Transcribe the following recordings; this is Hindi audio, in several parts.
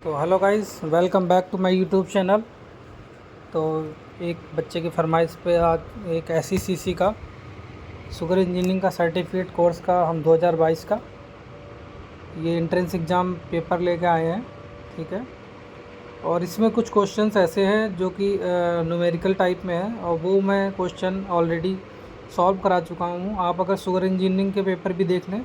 तो hello guys, welcome back to my YouTube channel. तो एक बच्चे की फरमाइश पे आज एक SECC का शुगर इंजीनियरिंग का सर्टिफिकेट कोर्स का हम 2022 का ये एंट्रेंस एग्ज़ाम पेपर लेके आए हैं। ठीक है, और इसमें कुछ क्वेश्चंस ऐसे हैं जो कि न्यूमेरिकल टाइप में है और वो मैं क्वेश्चन ऑलरेडी सॉल्व करा चुका हूँ। आप अगर शुगर इंजीनियरिंग के पेपर भी देख लें,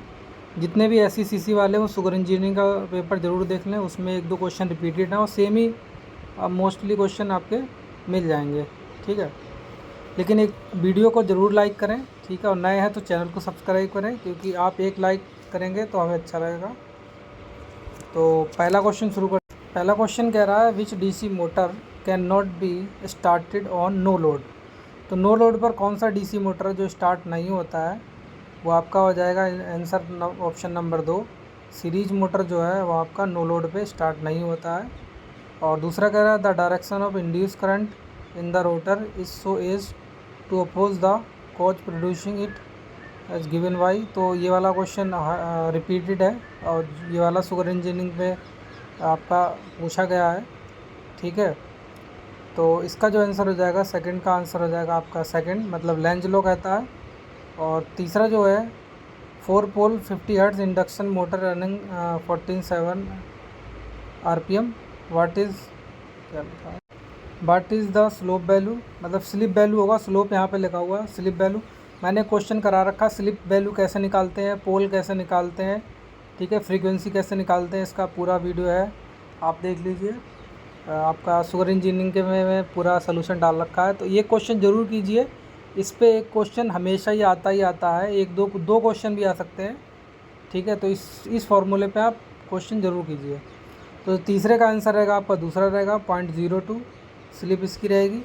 जितने भी SECC वाले वो शुगर इंजीनियरिंग का पेपर ज़रूर देख लें, उसमें एक दो क्वेश्चन रिपीटेड हैं और सेम ही मोस्टली क्वेश्चन आपके मिल जाएंगे। ठीक है, लेकिन एक वीडियो को ज़रूर लाइक करें। ठीक है, और नए हैं तो चैनल को सब्सक्राइब करें, क्योंकि आप एक लाइक करेंगे तो हमें अच्छा लगेगा। तो पहला क्वेश्चन शुरू कर। पहला क्वेश्चन कह रहा है which DC motor can not be started on no load. तो नो लोड पर कौन सा DC मोटर जो स्टार्ट नहीं होता है, वो आपका हो जाएगा answer option number 2। Series motor जो है वो आपका नो लोड पे स्टार्ट नहीं होता है। और दूसरा कह रहा है the direction of induce current in the rotor is so as to oppose the cause producing it as given by. तो ये वाला क्वेश्चन रिपीटेड है और ये वाला शुगर इंजीनियरिंग पे आपका पूछा गया है। ठीक है, तो इसका जो आंसर हो जाएगा सेकंड का आंसर हो जाएगा आपका सेकंड, मतलब लेंज लॉ कहता है। और तीसरा जो है 4 पोल 50 hertz induction motor running 14.7 RPM। What is क्या लिखा है, what is the slope value, मतलब स्लिप वैल्यू होगा। स्लोप यहाँ पे लिखा हुआ है, स्लिप वैल्यू मैंने क्वेश्चन करा रखा। स्लिप वैल्यू कैसे निकालते हैं, पोल कैसे निकालते हैं, ठीक है, फ्रीक्वेंसी कैसे निकालते हैं, इसका पूरा वीडियो है, आप देख लीजिए। आपका शुगर इंजीनियरिंग के में पूरा सोल्यूशन डाल रखा है। तो ये क्वेश्चन ज़रूर कीजिए, इस पे एक क्वेश्चन हमेशा ही आता है, एक दो दो क्वेश्चन भी आ सकते हैं। ठीक है, तो इस फॉर्मूले पे आप क्वेश्चन ज़रूर कीजिए। तो तीसरे का आंसर रहेगा आपका दूसरा रहेगा 0.02 स्लिप इसकी रहेगी।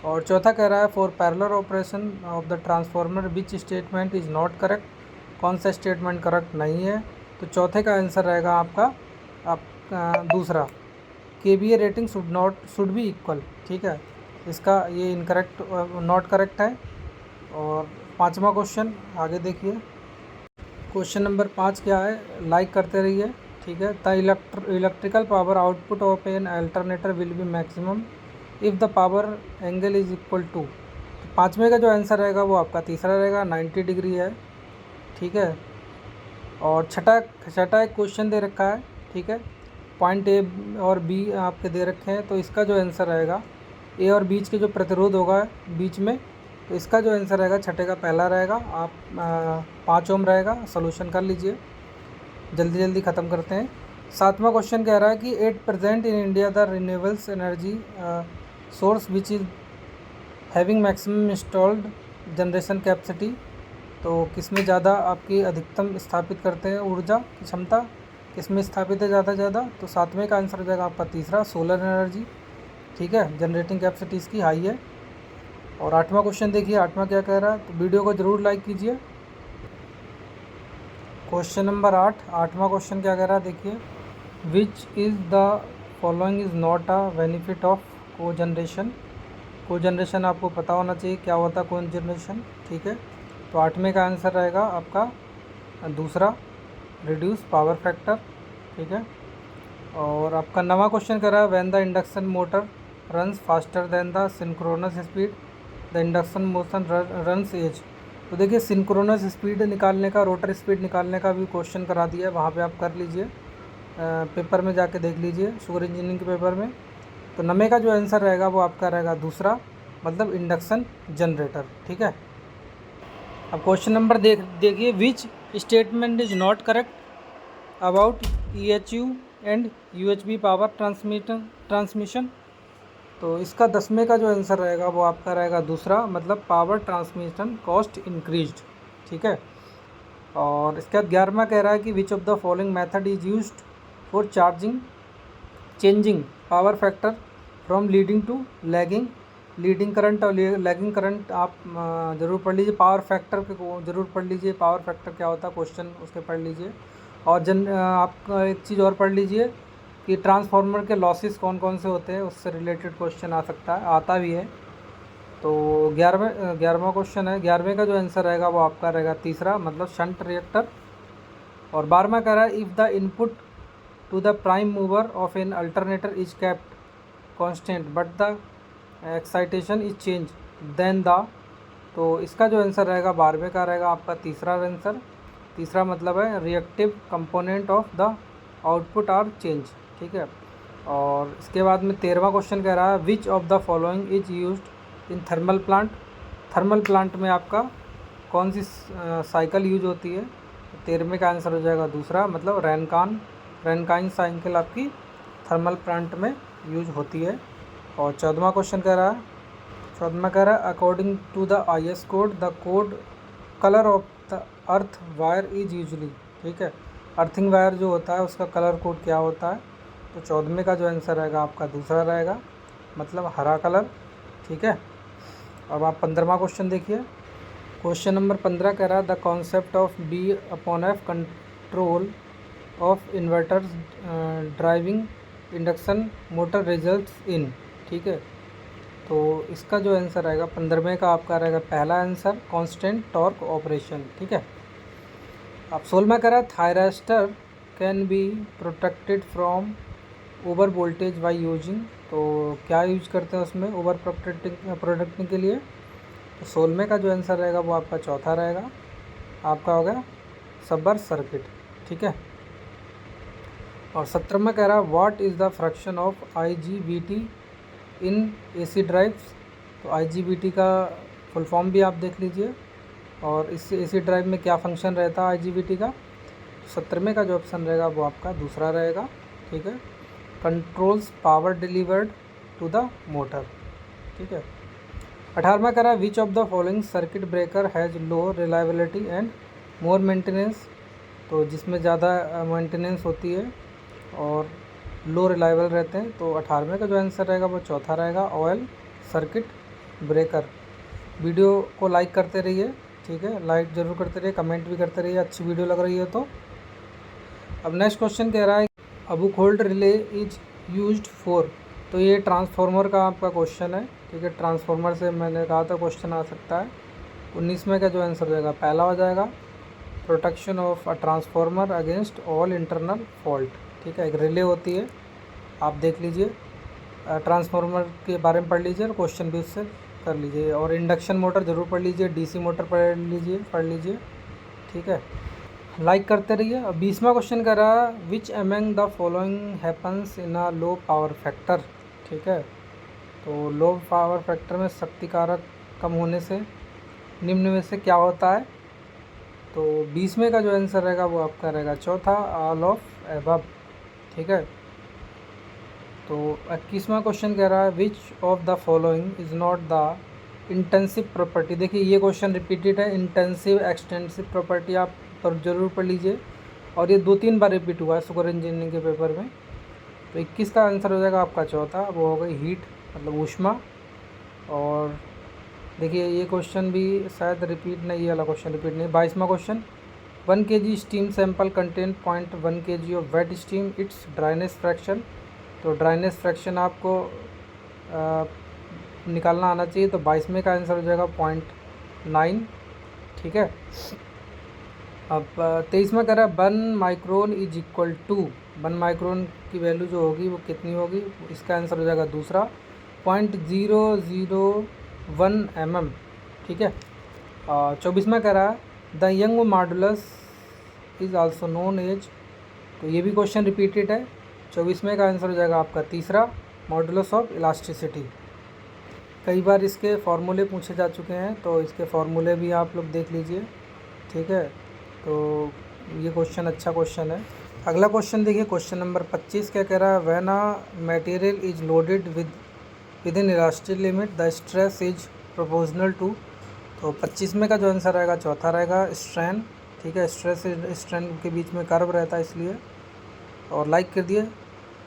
और चौथा कह रहा है for parallel operation of the transformer which statement is not correct. कौन सा स्टेटमेंट करेक्ट नहीं है, तो चौथे का आंसर रहेगा आपका दूसरा KVA rating should be equal. ठीक है, इसका ये इनकरेक्ट नॉट करेक्ट है। और पांचवा क्वेश्चन आगे देखिए, क्वेश्चन नंबर 5 क्या है, लाइक करते रहिए। ठीक है, the electrical power output of an alternator will be maximum if the power angle is equal to. तो पाँचवें का जो आंसर रहेगा वो आपका तीसरा रहेगा, 90 डिग्री है। ठीक है, और छठा एक क्वेश्चन दे रखा है। ठीक है, पॉइंट A और B आपके दे रखे हैं, तो इसका जो आंसर रहेगा A और बीच के जो प्रतिरोध होगा बीच में, तो इसका जो आंसर रहेगा छठे का पहला रहेगा। आप 5 ओम रहेगा। सोल्यूशन कर लीजिए, जल्दी जल्दी ख़त्म करते हैं। सातवां क्वेश्चन कह रहा है कि at present in India the renewables energy source which is having maximum installed generation capacity. तो किस में ज़्यादा आपकी अधिकतम स्थापित करते हैं ऊर्जा की क्षमता, किस में स्थापित है ज़्यादा। तो सातवें का आंसर हो जाएगा आपका तीसरा, सोलर एनर्जी। ठीक है, जनरेटिंग कैपेसिटी इसकी हाई है। और आठवां क्वेश्चन देखिए, आठवां क्या कह रहा है, तो वीडियो को ज़रूर लाइक कीजिए। क्वेश्चन नंबर 8, आठवां क्वेश्चन क्या कह रहा है देखिए, which is the following is not a benefit of को जनरेशन। को जनरेशन आपको पता होना चाहिए क्या होता है को जनरेशन। ठीक है, तो आठवें का आंसर रहेगा आपका दूसरा, रिड्यूस पावर फैक्टर। ठीक है, और आपका नवा क्वेश्चन कर रहा है when the induction motor runs faster than the synchronous speed the induction motion runs as. तो देखिए सिंक्रोनस स्पीड निकालने का, रोटर स्पीड निकालने का भी क्वेश्चन करा दिया है, वहाँ पे आप कर लीजिए, पेपर में जाके देख लीजिए शुगर इंजीनियरिंग के पेपर में। तो नवे का जो आंसर रहेगा वो आपका रहेगा दूसरा, मतलब इंडक्शन जनरेटर। ठीक है, अब क्वेश्चन नंबर देखिए, which statement is not correct about EHU and UHV power transmission. तो इसका 10वें का जो आंसर रहेगा वो आपका रहेगा दूसरा, मतलब पावर ट्रांसमिशन कॉस्ट इंक्रीज्ड। ठीक है, और इसके बाद 11वां कह रहा है कि which of the following method is used for changing power factor from leading to lagging. Leading current और लैगिंग करंट आप ज़रूर पढ़ लीजिए, पावर फैक्टर को ज़रूर पढ़ लीजिए, पावर फैक्टर क्या होता है क्वेश्चन उसके पढ़ लीजिए। और आप एक चीज़ और पढ़ लीजिए कि ट्रांसफार्मर के लॉसेस कौन कौन से होते हैं, उससे रिलेटेड क्वेश्चन आ सकता है, आता भी है। तो 11वां क्वेश्चन है, 11वें का जो आंसर रहेगा वो आपका रहेगा तीसरा, मतलब शंट रिएक्टर। और 12वां कह रहा है if the input to the prime mover of an alternator is kept constant but the excitation is change then the. तो इसका जो आंसर रहेगा 12वें का रहेगा आपका तीसरा आंसर। तीसरा मतलब है reactive component of the output are change, ठीक है। और इसके बाद में 13वां क्वेश्चन कह रहा है which of the following is used in thermal plant. Thermal plant में आपका कौन सी साइकिल यूज होती है। तो 13वें का आंसर हो जाएगा दूसरा, मतलब रैनकाइन साइकिल आपकी थर्मल प्लांट में यूज होती है। और 14वां क्वेश्चन कह रहा है according to the IS code the code colour of the earth wire is usually, ठीक है। अर्थिंग वायर जो होता है उसका कलर कोड क्या होता है। तो 14वें का जो आंसर रहेगा आपका दूसरा रहेगा, मतलब हरा कलर, ठीक है। अब आप 15वां क्वेश्चन देखिए। क्वेश्चन नंबर 15 कह रहा है the concept of B/F control of inverters driving induction motor results in, ठीक है। तो इसका जो आंसर रहेगा 15वें का आपका रहेगा पहला आंसर कांस्टेंट टॉर्क ऑपरेशन, ठीक है। अब 16वां कह रहा है thyristor can be protected from over voltage by using. तो क्या यूज करते हैं उसमें ओवर प्रोटेक्टिंग के लिए। तो 16वें का जो आंसर रहेगा वो आपका चौथा रहेगा, आपका हो गया सबर सर्किट, ठीक है। और 17वां कह रहा है what is the fraction of IGBT in AC drives. तो IGBT का फुल फॉर्म भी आप देख लीजिए और इस AC ड्राइव में क्या फंक्शन रहता है IGBT का। 17वें का जो ऑप्शन रहेगा वो आपका दूसरा रहेगा, ठीक है। Controls power delivered to the motor, ठीक है। 18वां कह रहा है which of the following circuit breaker has low reliability and more maintenance. तो जिसमें ज़्यादा मेंटेनेंस होती है और लो रिलायबल रहते हैं। तो 18वें का जो आंसर रहेगा वो चौथा रहेगा ऑयल सर्किट ब्रेकर। वीडियो को लाइक करते रहिए, ठीक है, लाइक ज़रूर करते रहिए, कमेंट भी करते रहिए अच्छी वीडियो लग रही है तो। अब नेक्स्ट क्वेश्चन कह रहा है अबूखोल्ड रिले इज यूज्ड फॉर। तो ये ट्रांसफार्मर का आपका क्वेश्चन है, ठीक है। ट्रांसफार्मर से मैंने कहा था क्वेश्चन आ सकता है। 19वें का जो आंसर हो जाएगा पहला हो जाएगा protection of a transformer against all internal fault, ठीक है। एक रिले होती है, आप देख लीजिए, ट्रांसफार्मर के बारे में पढ़ लीजिए और क्वेश्चन भी उससे कर लीजिए। और इंडक्शन मोटर ज़रूर पढ़ लीजिए, DC मोटर पढ़ लीजिए, ठीक है। लाइक करते रहिए। अब 20वां क्वेश्चन कर रहा है which among the following happens in a low power factor, ठीक है। तो लो पावर फैक्टर में शक्ति कारक कम होने से निम्न में से क्या होता है। तो 20वें का जो आंसर रहेगा वो आपका रहेगा चौथा ऑल ऑफ एबव, ठीक है। तो 21वां क्वेश्चन कह रहा है which of the following is not the intensive property. देखिए ये क्वेश्चन रिपीटेड है, इंटेंसिव एक्सटेंसिव प्रॉपर्टी आप पर जरूर पढ़ लीजिए और ये 2-3 बार रिपीट हुआ है शुगर इंजीनियरिंग के पेपर में। तो 21 का आंसर हो जाएगा आपका चौथा, वो हो गई हीट मतलब ऊष्मा। और देखिए ये क्वेश्चन भी शायद रिपीट नहीं, ये वाला क्वेश्चन रिपीट नहीं। 22वां question 1 kg steam sample contain 0.1 kg of wet steam its dryness fraction. तो ड्राइनेस फ्रैक्शन आपको निकालना आना चाहिए। तो 22वें का आंसर हो जाएगा 0.9, ठीक है। अब 23वां कह रहा है 1 micron is equal to 1 micron की वैल्यू जो होगी वो कितनी होगी। इसका आंसर हो जाएगा दूसरा 0.001 mm, ठीक है। 24वां कह रहा है the young modulus is also known as. तो ये भी क्वेश्चन रिपीटेड है। 24वें का आंसर हो जाएगा आपका तीसरा मॉडुलस ऑफ इलास्टिसिटी। कई बार इसके फार्मूले पूछे जा चुके हैं तो इसके फार्मूले भी आप लोग देख लीजिए, ठीक है। तो ये क्वेश्चन अच्छा क्वेश्चन है। अगला क्वेश्चन देखिए क्वेश्चन नंबर 25 क्या कह रहा है when a material is loaded within elastic limit the stress is proportional to. तो 25वें का जो आंसर रहेगा चौथा रहेगा स्ट्रेन, ठीक है। स्ट्रेस स्ट्रेन के बीच में कर्व रहता है इसलिए। और लाइक कर दिए।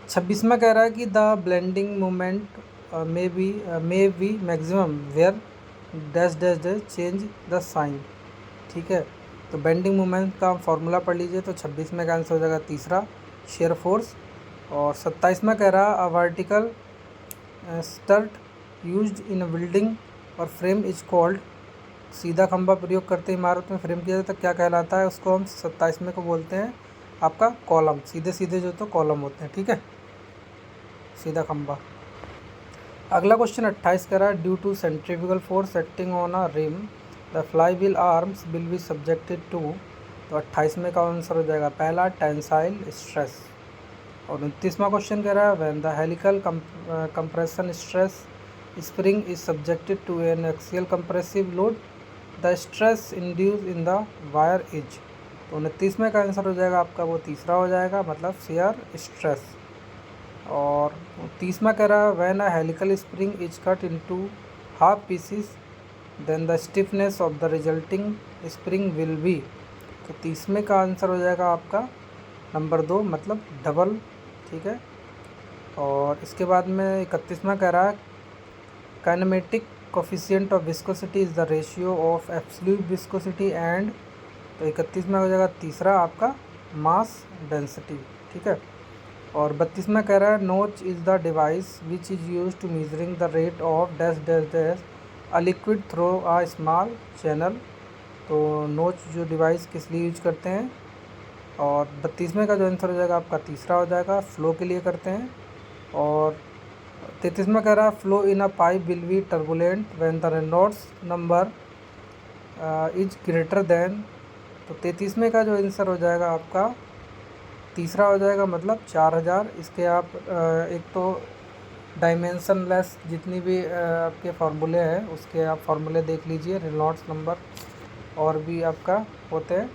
26वां कह रहा है कि the bending moment may be maximum where dash dash dash change the sign, ठीक है। तो बेंडिंग मोमेंट का फार्मूला पढ़ लीजिए। तो 26वें का आंसर हो जाएगा तीसरा शेयर फोर्स। और 27वां कह रहा a vertical strut used in building और फ्रेम इज कॉल्ड। सीधा खंभा प्रयोग करते इमारत में फ्रेम किया जाता है क्या कहलाता है उसको हम 27वें को बोलते हैं आपका कॉलम, सीधे सीधे जो तो कॉलम होते हैं, ठीक है, सीधा खंबा। अगला क्वेश्चन 28 कह रहा है, due to centrifugal force acting on a rim the flywheel arms will be subjected to. तो 28 में का आंसर हो जाएगा पहला, टेंसाइल स्ट्रेस। और 29वां क्वेश्चन कह रहा है, when the helical compression stress spring is subjected to an axial compressive load the stress induce in the wire is. तो 29 में का आंसर हो जाएगा आपका वो तीसरा हो जाएगा, मतलब शेयर स्ट्रेस। और 30वां कह रहा है, when a helical spring is cut into half pieces then the stiffness of the resulting spring will be. तो 30वें का आंसर हो जाएगा आपका नंबर 2, मतलब डबल, ठीक है। और इसके बाद में 31वां कह रहा है, kinematic coefficient of viscosity is the ratio of absolute viscosity and. तो 31 में हो जाएगा तीसरा आपका मास डेंसिटी, ठीक है। और 32वां कह रहा है, notch is the device which is use to measuring the rate of dash dash dash a liquid through a small channel. तो नोच जो डिवाइस किस लिए यूज करते हैं। और 32वें का जो आंसर हो जाएगा आपका तीसरा हो जाएगा, फ्लो के लिए करते हैं। और 33वां कह रहा है, flow in a pipe will be turbulent when the Reynolds number is greater than. तो 33वें का जो आंसर हो जाएगा आपका तीसरा हो जाएगा, मतलब 4000। इसके आप एक तो डायमेंशनलेस जितनी भी आपके फार्मूले हैं उसके आप फार्मूले देख लीजिए, रेनॉल्ड्स नंबर और भी आपका होते हैं।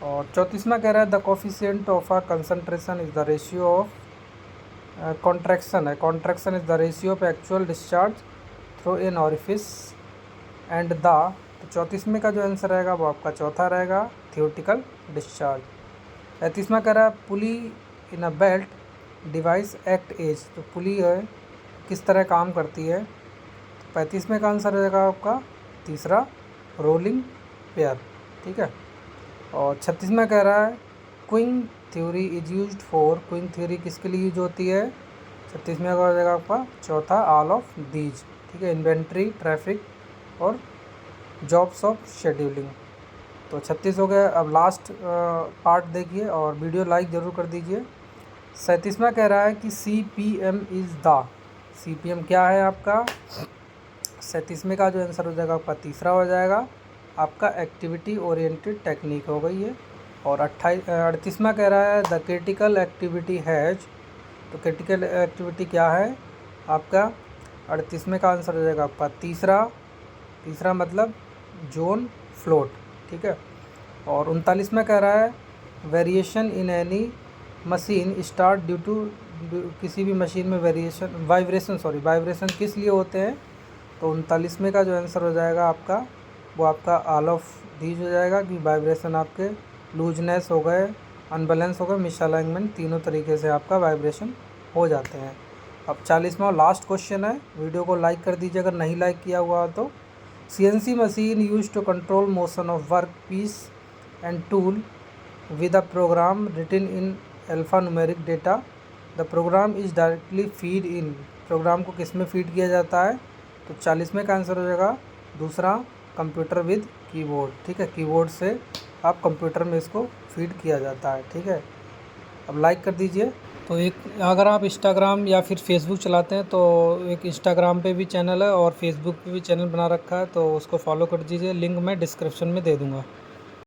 और 34वां कह रहा है, the coefficient of a concentration is the ratio of contraction है, contraction is the ratio of actual discharge through an orifice and the. तो 34वें का जो आंसर रहेगा वो आपका चौथा रहेगा, थियोरेटिकल डिस्चार्ज। 35वां कह रहा है, pulley in a belt device act as. तो पुली है किस तरह काम करती है। तो 35वें का आंसर रहेगा आपका तीसरा, रोलिंग पेयर, ठीक है। और 36वां कह रहा है, Qing theory is used for. Qing theory किसके लिए यूज होती है। 36वें का हो जाएगा आपका चौथा, ऑल ऑफ दीज, ठीक है, इन्वेंट्री, ट्रैफिक और जॉब्स ऑफ शेड्यूलिंग। तो 36 हो गया। अब लास्ट पार्ट देखिए और वीडियो लाइक ज़रूर कर दीजिए। 37वां कह रहा है कि CPM इज़ द। CPM क्या है आपका। 37वें का जो आंसर हो जाएगा आपका तीसरा हो जाएगा, आपका एक्टिविटी ओरिएंटेड टेक्निक हो गई है। और 38वां कह रहा है, द क्रिटिकल एक्टिविटी हैज। तो क्रिटिकल एक्टिविटी क्या है आपका। 38वें का आंसर हो जाएगा आपका तीसरा मतलब जोन फ्लोट, ठीक है। और 39वां कह रहा है, variation in any machine start due to. किसी भी मशीन में वाइब्रेशन किस लिए होते हैं। तो 39वें का जो आंसर हो जाएगा आपका वो आपका ऑल ऑफ दीज हो जाएगा, कि वाइब्रेशन आपके लूजनेस हो गए, अनबैलेंस हो गए, मिसअलाइनमेंट, तीनों तरीके से आपका वाइब्रेशन हो जाते हैं। अब 40वां लास्ट क्वेश्चन है, वीडियो को लाइक कर दीजिए अगर नहीं लाइक किया हुआ तो। CNC machine used to control motion of workpiece and tool with a program written in alphanumeric data. The program is directly feed in. Program को किस में फीड किया जाता है। तो 40वें का आंसर हो जाएगा दूसरा, कंप्यूटर विद कीबोर्ड, ठीक है। कीबोर्ड से आप कंप्यूटर में इसको फीड किया जाता है, ठीक है। अब लाइक कर दीजिए। तो एक अगर आप इंस्टाग्राम या फिर फेसबुक चलाते हैं तो एक इंस्टाग्राम पे भी चैनल है और फेसबुक पे भी चैनल बना रखा है, तो उसको फॉलो कर दीजिए, लिंक मैं डिस्क्रिप्शन में दे दूँगा।